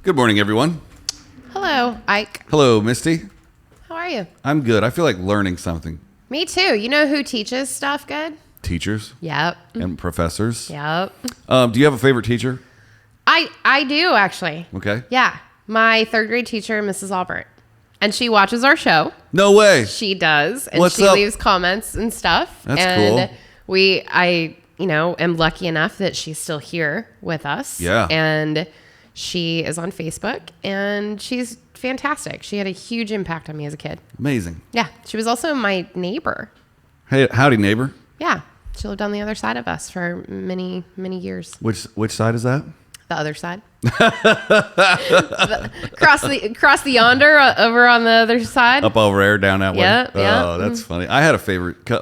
Good morning, everyone. Hello, Ike. Hello, Misty. How are you? I'm good. I feel like learning something. Me too. You know who teaches stuff good? Teachers. Yep. And professors. Yep. Do you have a favorite teacher? I do, actually. Okay. Yeah. My third grade teacher, Mrs. Albert. And she watches our show. No way. She does. And What's she up? leaves comments and stuff. That's and cool. I am lucky enough that she's still here with us. Yeah. And she is on Facebook and she's fantastic. She had a huge impact on me as a kid. Amazing. Yeah. She was also my neighbor. Hey, howdy, neighbor. Yeah. She lived on the other side of us for many, many years. Which side is that? The other side. Cross the yonder over on the other side. Up over there, down that way. Yeah. Oh, that's funny. I had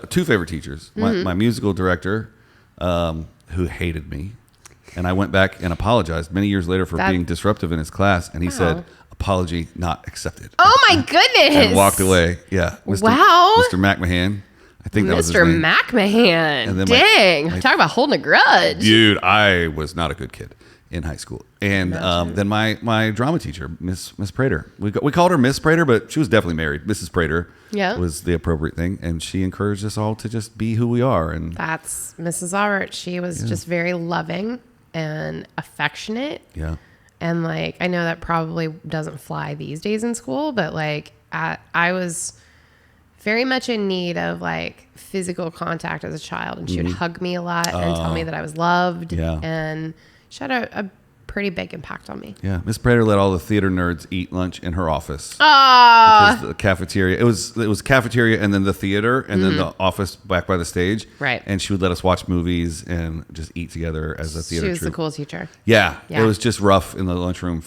two favorite teachers. My musical director, who hated me. And I went back and apologized many years later for being disruptive in his class. And he said, apology not accepted. Oh, my goodness. And walked away. Yeah. Wow. Mr. McMahon. I think that was his name. Mr. McMahon. And then dang. Talk about holding a grudge. Dude, I was not a good kid in high school. And then my drama teacher, Miss Prater. We called her Miss Prater, but she was definitely married. Mrs. Prater was the appropriate thing. And she encouraged us all to just be who we are. And that's Mrs. Albert. She was just very loving and affectionate. Yeah. And I know that probably doesn't fly these days in school, but I was very much in need of physical contact as a child, and she would hug me a lot and tell me that I was loved. Yeah. And she had a pretty big impact on me. Yeah. Miss Prater let all the theater nerds eat lunch in her office. Because the cafeteria, it was cafeteria and then the theater and then the office back by the stage. Right. And she would let us watch movies and just eat together as a theater she was troupe. the cool teacher. Yeah. Yeah. It was just rough in the lunchroom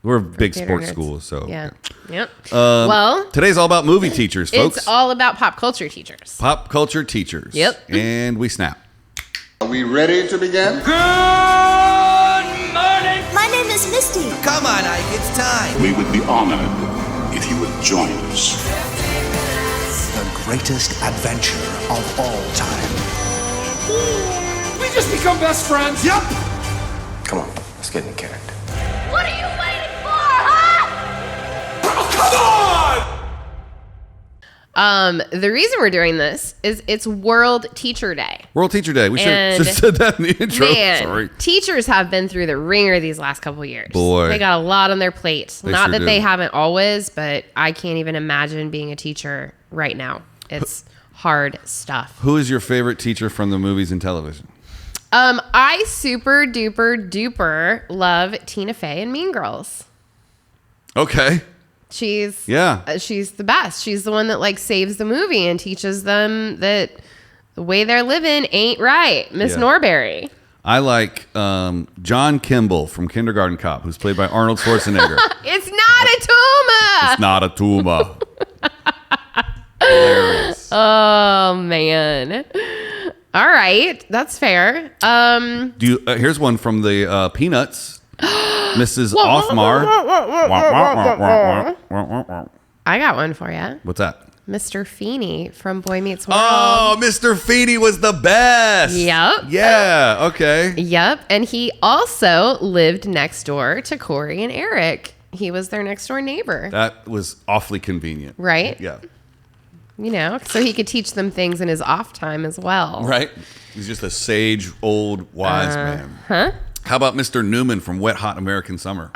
we're a big theater sports nerds. school, so. Yeah. Yep. Well, today's all about movie teachers, folks. It's all about pop culture teachers. Pop culture teachers. Yep. And we snap. Are we ready to begin? Good morning! My name is Misty. Come on, Ike, it's time. We would be honored if you would join us. The greatest adventure of all time. We just become best friends. Yep. Come on, let's get in character. What are you waiting for, huh? Oh, come on! The reason we're doing this is it's World Teacher Day. World Teacher Day. We should And have said that in the intro. Man, Sorry. teachers have been through the ringer these last couple of years. Boy. They got a lot on their plate. They Not sure that do. they haven't always, but I can't even imagine being a teacher right now. It's hard stuff. Who is your favorite teacher from the movies and television? I super duper duper love Tina Fey and Mean Girls. Okay. She's she's the best. She's the one that saves the movie and teaches them that the way they're living ain't right. Miss Norberry. I like John Kimball from Kindergarten Cop, who's played by Arnold Schwarzenegger. It's not a tumor. It's not a tumor. Hilarious. Oh man. All right, that's fair. Here's one from the Peanuts. Mrs. Othmar. I got one for you. What's that? Mr. Feeney from Boy Meets World. Oh, Mr. Feeney was the best. Yep. Yeah, okay. Yep, and he also lived next door to Corey and Eric. He was their next door neighbor. That was awfully convenient. Right? Yeah. So he could teach them things in his off time as well. Right? He's just a sage, old, wise man. Huh? How about Mr. Newman from Wet Hot American Summer?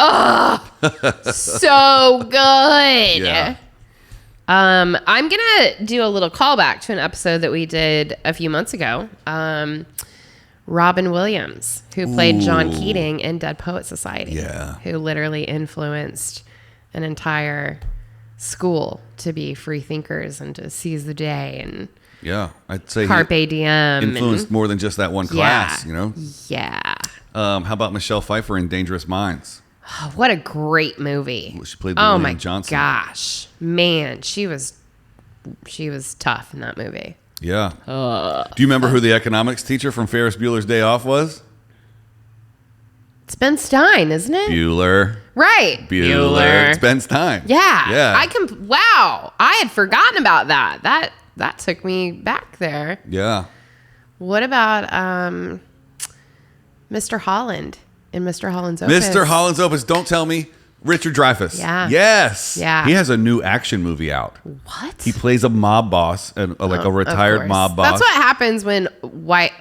So good. Yeah. I'm going to do a little callback to an episode that we did a few months ago. Robin Williams, who played John Keating in Dead Poet Society. Yeah. Who literally influenced an entire school to be free thinkers and to seize the day and Yeah, I'd say carpe diem. influenced more than just that one class, Yeah. How about Michelle Pfeiffer in Dangerous Minds? Oh, what a great movie. She played the Oh Lillian my Johnson. gosh. Man, she was tough in that movie. Yeah. Do you remember who the economics teacher from Ferris Bueller's Day Off was? It's Ben Stein, isn't it? Bueller. Right. Bueller. It's Ben Stein. Yeah. Yeah. Wow. I had forgotten about that. That took me back there. Yeah. What about Mr. Holland in Mr. Holland's Opus. Mr. Holland's Opus. Don't tell me. Richard Dreyfuss. Yeah. Yes. Yeah. He has a new action movie out. What? He plays a mob boss, and like a retired mob boss. That's what happens when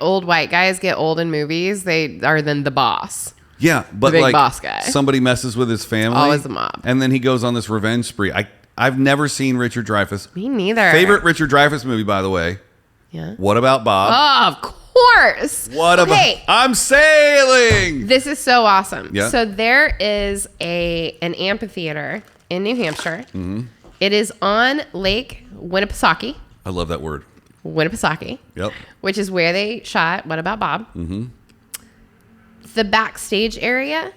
old white guys get old in movies. They are then the boss. Yeah, but the big like boss guy. Somebody messes with his family. Always a mob. And then he goes on this revenge spree. I've never seen Richard Dreyfuss. Me neither. Favorite Richard Dreyfuss movie, by the way. Yeah. What About Bob? Oh, of course. What about I'm Sailing? This is so awesome. Yeah. So there is an amphitheater in New Hampshire. Mm-hmm. It is on Lake Winnipesaukee. I love that word. Winnipesaukee. Yep. Which is where they shot What About Bob? Mm-hmm. The backstage area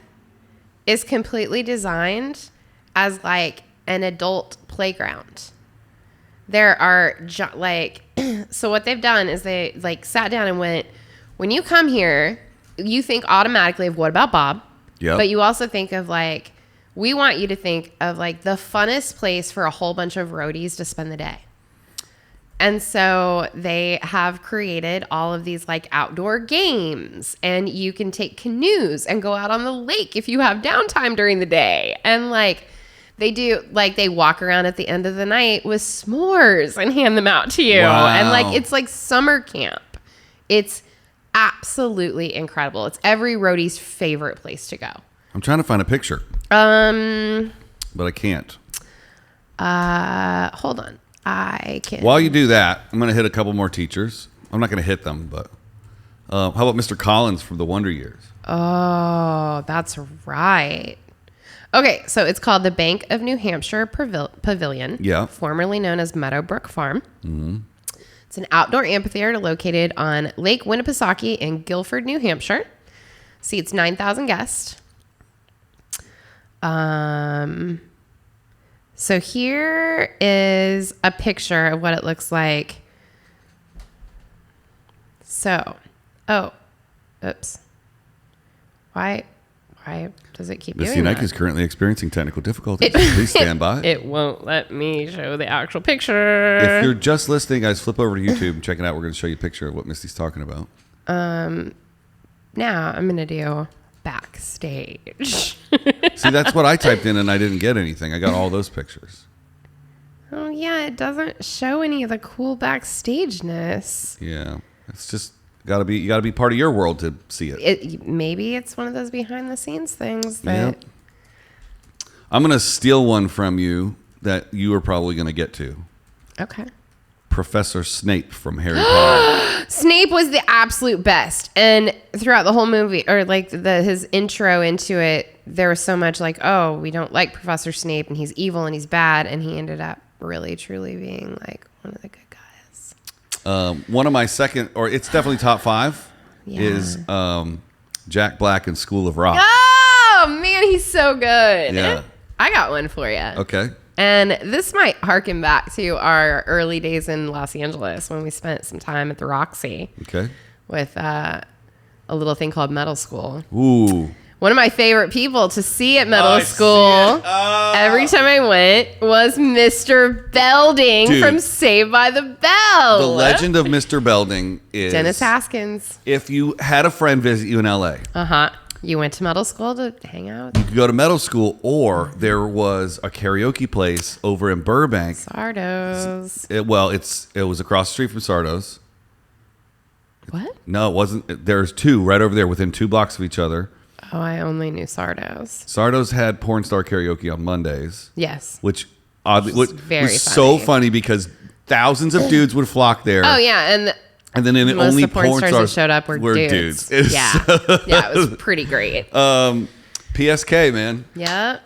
is completely designed as like an adult playground. There are so what they've done is they like sat down and went, when you come here, you think automatically of What About Bob? Yeah. But you also think of like, we want you to think of like the funnest place for a whole bunch of roadies to spend the day. And so they have created all of these like outdoor games, and you can take canoes and go out on the lake if you have downtime during the day. And like they do, like they walk around at the end of the night with s'mores and hand them out to you. Wow. And like, it's like summer camp. It's absolutely incredible. It's every roadie's favorite place to go. I'm trying to find a picture. But I can't. Hold on. I can. While you do that, I'm going to hit a couple more teachers. I'm not going to hit them, but how about Mr. Collins from the Wonder Years? Oh, that's right. Okay, so it's called the Bank of New Hampshire Pavilion, formerly known as Meadowbrook Farm. Mm-hmm. It's an outdoor amphitheater located on Lake Winnipesaukee in Guilford, New Hampshire. Seats 9,000 guests. So here is a picture of what it looks like. So, oops. Why does it keep Misty doing and that? Ike is currently experiencing technical difficulties. Please stand by. It won't let me show the actual picture. If you're just listening, guys, flip over to YouTube and check it out. We're going to show you a picture of what Misty's talking about. Now I'm going to do backstage. See, that's what I typed in and I didn't get anything. I got all those pictures. Oh, yeah, it doesn't show any of the cool backstageness. Yeah, it's just you got to be part of your world to see it. Maybe it's one of those behind the scenes things that. Yep. I'm going to steal one from you that you are probably going to get to. Okay. Professor Snape from Harry Potter. Snape was the absolute best. And throughout the whole movie, or like his intro into it, there was so much like, oh, we don't like Professor Snape and he's evil and he's bad. And he ended up really, truly being like one of the good guys. One of my second, or it's definitely top 5, is Jack Black in School of Rock. Oh, man, he's so good. Yeah. I got one for you. Okay. And this might harken back to our early days in Los Angeles when we spent some time at the Roxy. Okay. With a little thing called Metal School. Ooh. One of my favorite people to see at Metal School every time I went was Mr. Belding from Saved by the Bell. The legend of Mr. Belding is Dennis Haskins. If you had a friend visit you in LA. You went to Metal School to hang out? You could go to Metal School, or there was a karaoke place over in Burbank. Sardo's. It was across the street from Sardo's. What? No, it wasn't. There's 2 right over there within 2 blocks of each other. Oh, I only knew Sardo's. Sardo's had porn star karaoke on Mondays. Yes. Which oddly was funny. so funny because thousands of dudes would flock there. Oh, yeah. And then the most only of the porn stars that showed up were dudes. Yeah. Yeah, it was pretty great. PSK, man. Yeah.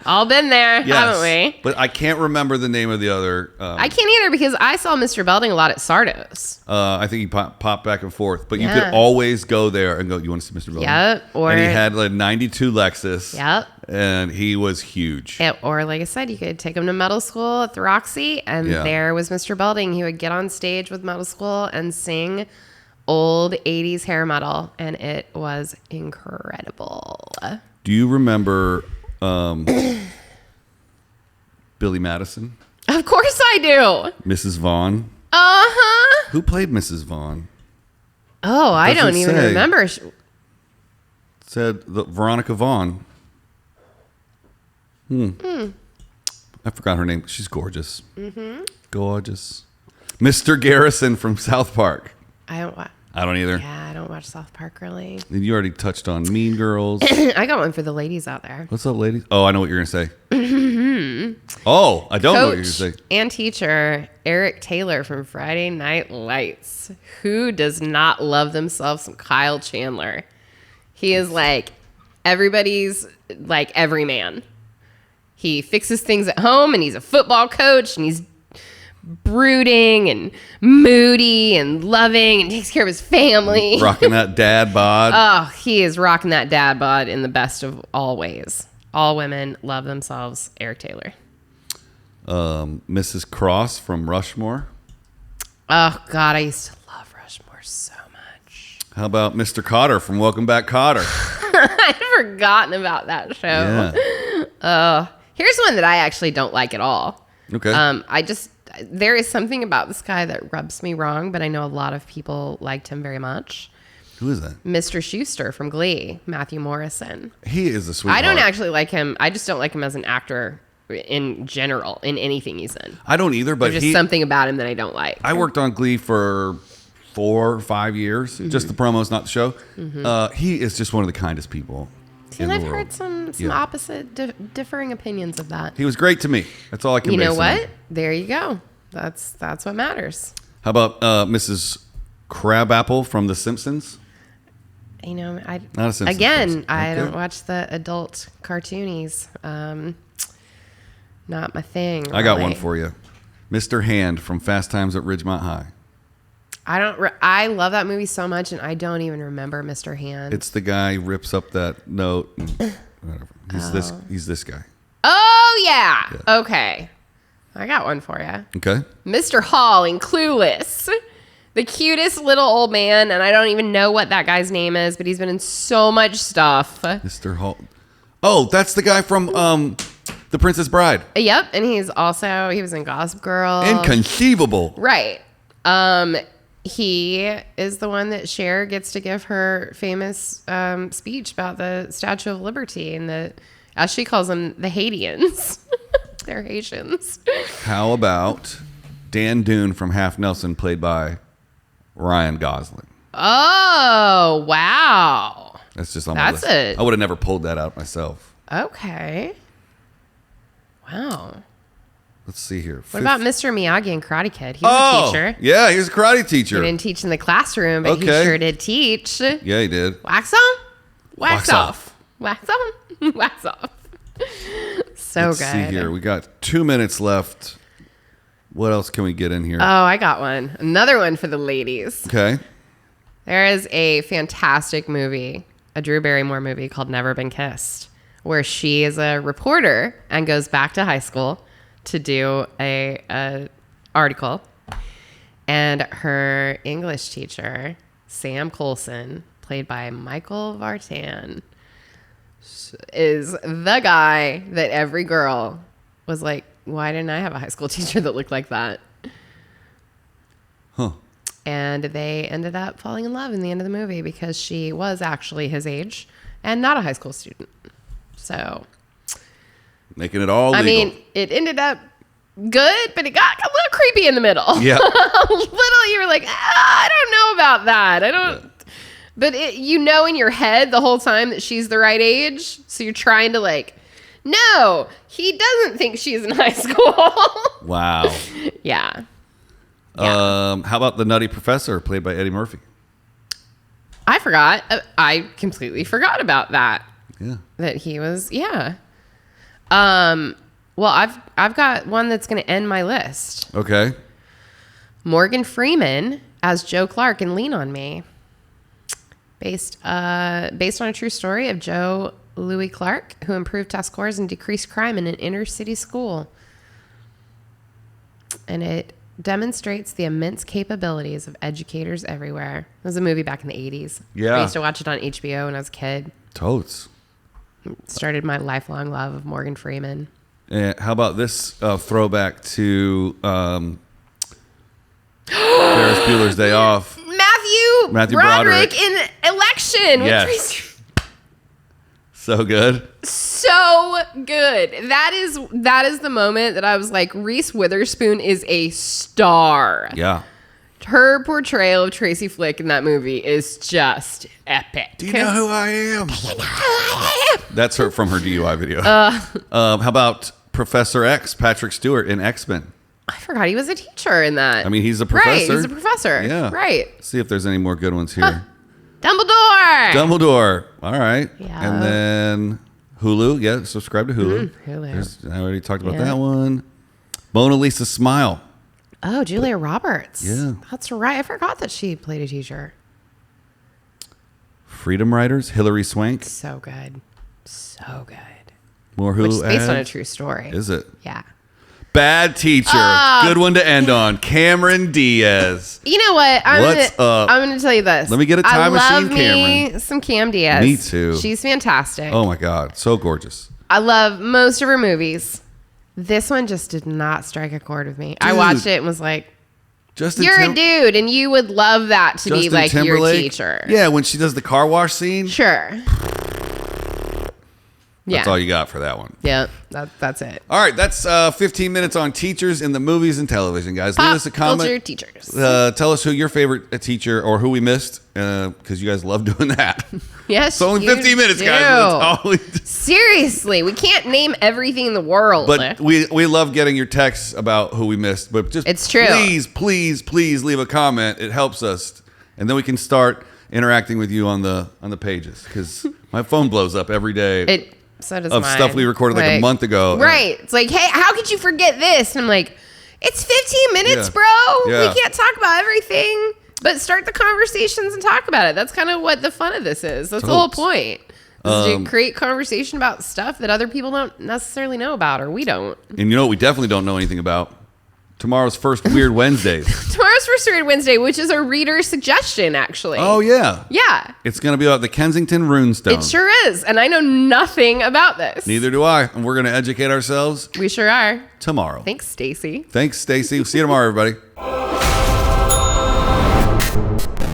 All been there, haven't we? But I can't remember the name of the other. I can't either because I saw Mr. Belding a lot at Sardo's. I think he popped back and forth. But you could always go there and go, you want to see Mr. Belding? Yep. And he had like 92 Lexus. Yep. And he was huge. Or like I said, you could take him to Metal School at the Roxy, and there was Mr. Belding. He would get on stage with Metal School and sing old 80s hair metal, and it was incredible. Do you remember Billy Madison? Of course I do. Mrs. Vaughn? Uh-huh. Who played Mrs. Vaughn? Oh, I don't even remember. said Veronica Vaughn. I forgot her name. She's gorgeous. Mm-hmm. Gorgeous. Mr. Garrison from South Park. I don't either. Yeah, I don't watch South Park really. And you already touched on Mean Girls. I got one for the ladies out there. What's up, ladies? Oh, I know what you're going to say. Oh, I don't know what you're going to say. And teacher Eric Taylor from Friday Night Lights. Who does not love themselves some Kyle Chandler? He is like everybody's like everyman. He fixes things at home, and he's a football coach, and he's brooding and moody and loving and takes care of his family. Rocking that dad bod. Oh, he is rocking that dad bod in the best of all ways. All women love themselves. Eric Taylor. Mrs. Cross from Rushmore. Oh, God, I used to love Rushmore so much. How about Mr. Cotter from Welcome Back, Cotter? I'd forgotten about that show. Yeah. Here's one that I actually don't like at all. Okay. There is something about this guy that rubs me wrong, but I know a lot of people liked him very much. Who is that? Mr. Schuester from Glee, Matthew Morrison. He is a sweetheart. I don't actually like him. I just don't like him as an actor in general, in anything he's in. I don't either, but there's just something about him that I don't like. I worked on Glee for 4 or 5 years, just the promos, not the show. He is just one of the kindest people. And I've heard some opposite, differing opinions of that. He was great to me. That's all I can. You know what? There you go. That's what matters. How about Mrs. Crabapple from The Simpsons? You know, not a Simpsons again, person. I don't watch the adult cartoonies. Not my thing. Really. I got one for you. Mr. Hand from Fast Times at Ridgemont High. I love that movie so much, and I don't even remember Mr. Hand. It's the guy who rips up that note. And whatever. He's this guy. Oh yeah. Okay. I got one for you. Okay. Mr. Hall in Clueless. The cutest little old man, and I don't even know what that guy's name is, but he's been in so much stuff. Mr. Hall. Oh, that's the guy from The Princess Bride. Yep, and he was in Gossip Girl. Inconceivable. Right. He is the one that Cher gets to give her famous speech about the Statue of Liberty and as she calls them, the Haitians. They're Haitians. How about Dan Dune from Half Nelson, played by Ryan Gosling? Oh, wow. That's just on my list. I would have never pulled that out myself. Okay. Wow. Let's see here. What about Mr. Miyagi in Karate Kid? He was a teacher. Yeah, he was a karate teacher. He didn't teach in the classroom, but he sure did teach. Yeah, he did. Wax on, wax off. Wax on, wax off. So Let's good. See here. We got 2 minutes left. What else can we get in here? Oh, I got one. Another one for the ladies. Okay. There is a fantastic movie, a Drew Barrymore movie called Never Been Kissed, where she is a reporter and goes back to high school to do a article, and her English teacher, Sam Coulson, played by Michael Vartan, is the guy that every girl was like, why didn't I have a high school teacher that looked like that? Huh. And they ended up falling in love in the end of the movie because she was actually his age and not a high school student. So making it all legal. I mean, it ended up good, but it got a little creepy in the middle. Yeah. You were like, I don't know about that. I don't. Yeah. But in your head the whole time that she's the right age. So you're trying to no, he doesn't think she's in high school. Wow. Yeah. How about the Nutty Professor, played by Eddie Murphy? I forgot. I completely forgot about that. Yeah. That he was, yeah. Well, I've got one that's going to end my list. Okay. Morgan Freeman as Joe Clark in Lean on Me. Based on a true story of Joe Louis Clark, who improved test scores and decreased crime in an inner city school. And it demonstrates the immense capabilities of educators everywhere. It was a movie back in the 80s. Yeah. I used to watch it on HBO when I was a kid. Totes. Started my lifelong love of Morgan Freeman. And how about this throwback to Ferris Bueller's Day Off? Matthew Broderick in Election. Yes. So good. So good. That is the moment that I was like, Reese Witherspoon is a star. Yeah. Her portrayal of Tracy Flick in that movie is just epic. Do you know who I am? Do you know who I am? That's her from her DUI video. How about Professor X, Patrick Stewart in X-Men? I forgot he was a teacher in that. I mean, he's a professor. Right, he's a professor. Yeah. Right. See if there's any more good ones here. Dumbledore. All right. Yeah. And then Hulu. Yeah, subscribe to Hulu. Hulu. I already talked about that one. Mona Lisa Smile. Oh, Julia Roberts. Yeah. That's right. I forgot that she played a teacher. Freedom Writers. Hilary Swank. So good. So good. More Hulu Which is based on a ads. true story. Is it? Yeah. Bad Teacher. Good one to end on. Cameron Diaz. You know what? What's up? I'm going to tell you this. Let me get a time machine, I love me Cameron. some Cam Diaz. Me too. She's fantastic. Oh my God. So gorgeous. I love most of her movies. This one just did not strike a chord with me. I watched it and was like, you're a dude and you would love that to be like your teacher. Yeah, when she does the car wash scene. Sure. That's all you got for that one. Yeah, that's it. All right, that's 15 minutes on teachers in the movies and television, guys. Leave us a comment. Culture teachers. Tell us who your favorite teacher or who we missed, because you guys love doing that. Yes, it's only 15 minutes, guys. That's all Seriously, we can't name everything in the world. But we love getting your texts about who we missed. But just it's true. Please leave a comment. It helps us, and then we can start interacting with you on the pages. Because my phone blows up every day. So does of mine. Stuff we recorded like a month ago. Right. It's like, hey, how could you forget this? And I'm like, it's 15 minutes, bro. Yeah. We can't talk about everything, but start the conversations and talk about it. That's kind of what the fun of this is. That's the whole point. Is to create conversation about stuff that other people don't necessarily know about, or we don't. And you know what we definitely don't know anything about? Tomorrow's first Weird Wednesdays. Tomorrow's first Weird Wednesday, which is a reader suggestion, actually. Oh, yeah. Yeah. It's going to be about the Kensington Runestone. It sure is. And I know nothing about this. Neither do I. And we're going to educate ourselves. We sure are. Tomorrow. Thanks, Stacy. Thanks, Stacy. See you tomorrow, everybody.